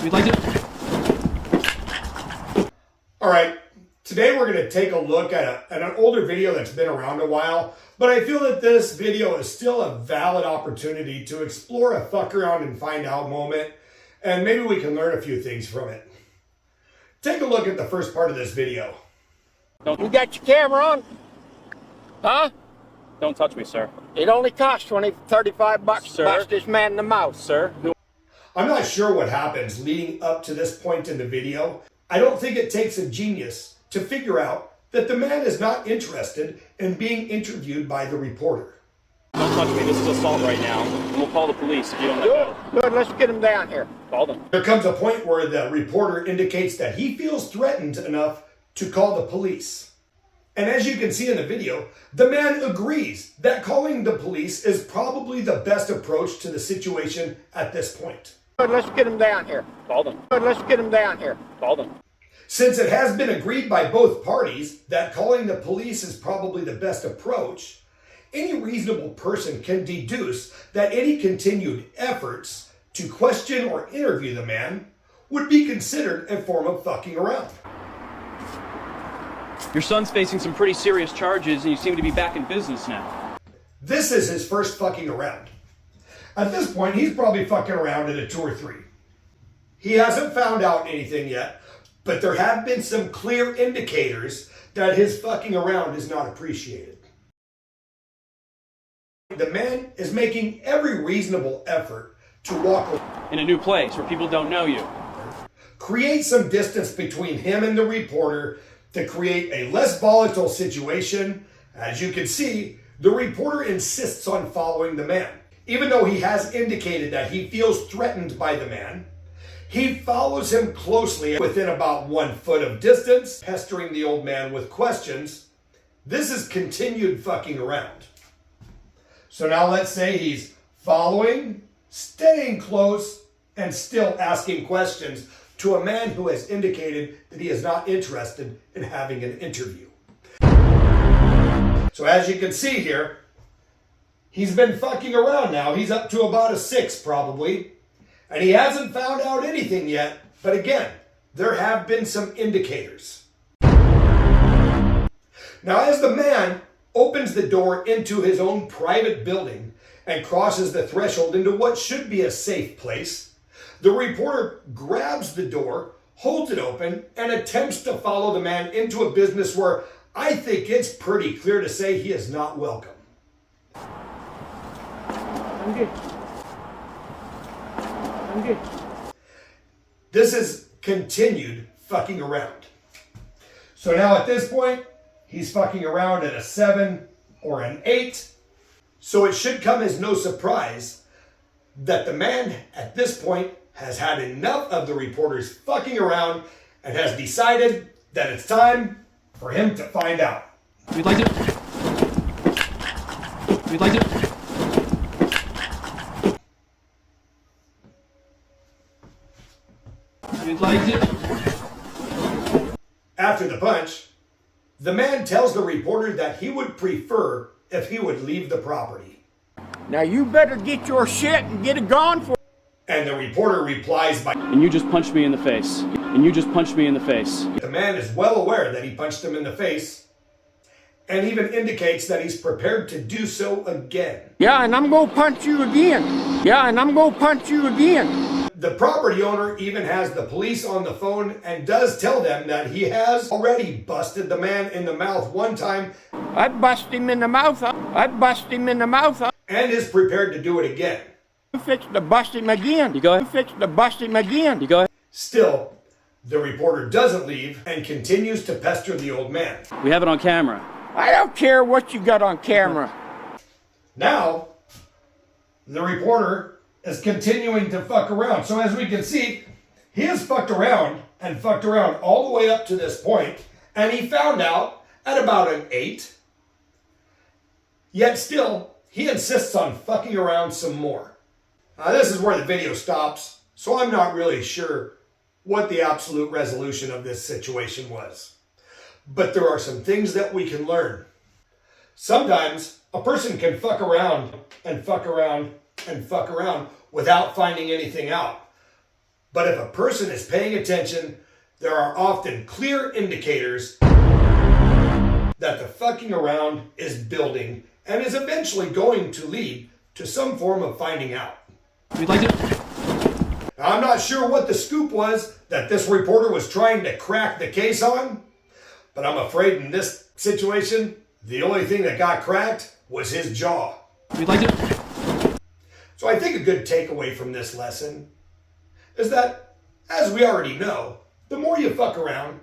We'd like to... All right, today we're going to take a look at an older video that's been around a while, but I feel that this video is still a valid opportunity to explore a fuck around and find out moment, and maybe we can learn a few things from it. Take a look at the first part of this video. You got your camera on? Huh? Don't touch me, sir. It only costs $35 to Sir? bust this man in the mouth. Sir? I'm not sure what happens leading up to this point in the video. I don't think it takes a genius to figure out that the man is not interested in being interviewed by the reporter. Don't touch me. This is assault right now. And we'll call the police if you don't let go. Good, let's get him down here. Call them. There comes a point where the reporter indicates that he feels threatened enough to call the police. And as you can see in the video, the man agrees that calling the police is probably the best approach to the situation at this point. Good, let's get him down here. Call them. Good, let's get him down here. Call them. Since it has been agreed by both parties that calling the police is probably the best approach, any reasonable person can deduce that any continued efforts to question or interview the man would be considered a form of fucking around. Your son's facing some pretty serious charges and you seem to be back in business now. This is his first fucking around. At this point, he's probably fucking around at a 2 or 3. He hasn't found out anything yet, but there have been some clear indicators that his fucking around is not appreciated. The man is making every reasonable effort to walk away. In a new place where people don't know you. Create some distance between him and the reporter to create a less volatile situation. As you can see, the reporter insists on following the man. Even though he has indicated that he feels threatened by the man, he follows him closely within about 1 foot of distance, pestering the old man with questions. This is continued fucking around. So now let's say he's following, staying close, and still asking questions to a man who has indicated that he is not interested in having an interview. So as you can see here, he's been fucking around now. He's up to about a 6 probably. And he hasn't found out anything yet. But again, there have been some indicators. Now as the man opens the door into his own private building and crosses the threshold into what should be a safe place, the reporter grabs the door, holds it open, and attempts to follow the man into a business where I think it's pretty clear to say he is not welcome. I'm good. I'm good. This is continued fucking around. So now at this point, he's fucking around at a 7 or an 8. So it should come as no surprise that the man at this point has had enough of the reporter's fucking around and has decided that it's time for him to find out. We'd like to... We'd like to... We'd like to... After the punch, the man tells the reporter that he would prefer if he would leave the property. Now you better get your shit and get it gone for. And the reporter replies by, And you just punched me in the face. And you just punched me in the face. the man is well aware that he punched him in the face and even indicates that he's prepared to do so again. Yeah, and I'm gonna punch you again. Yeah, and I'm gonna punch you again. The property owner even has the police on the phone and does tell them that he has already busted the man in the mouth 1 time I bust him in the mouth. I bust him in the mouth. and is prepared to do it again. You fix to bust him again. You go ahead. You fix to bust him again. You go ahead. Still, the reporter doesn't leave and continues to pester the old man. We have it on camera. I don't care what you got on camera. Now, the reporter is continuing to fuck around. So as we can see, he has fucked around and fucked around all the way up to this point, and he found out at about an 8. Yet still, he insists on fucking around some more. Now this is where the video stops, so I'm not really sure what the absolute resolution of this situation was. But there are some things that we can learn. Sometimes a person can fuck around and fuck around and fuck around without finding anything out. But if a person is paying attention, there are often clear indicators that the fucking around is building and is eventually going to lead to some form of finding out. We'd like to... Now, I'm not sure what the scoop was that this reporter was trying to crack the case on, but I'm afraid in this situation, the only thing that got cracked was his jaw. We'd like to... So I think a good takeaway from this lesson is that, as we already know, the more you fuck around,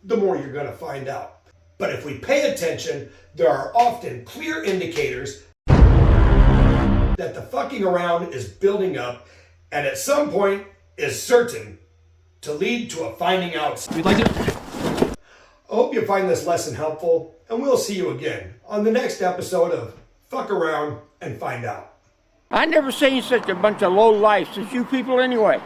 the more you're going to find out. But if we pay attention, there are often clear indicators that the fucking around is building up and at some point is certain to lead to a finding out. We'd like to... I hope you find this lesson helpful, and we'll see you again on the next episode of Fuck Around and Find Out. I never seen such a bunch of low lifes as you people anyway.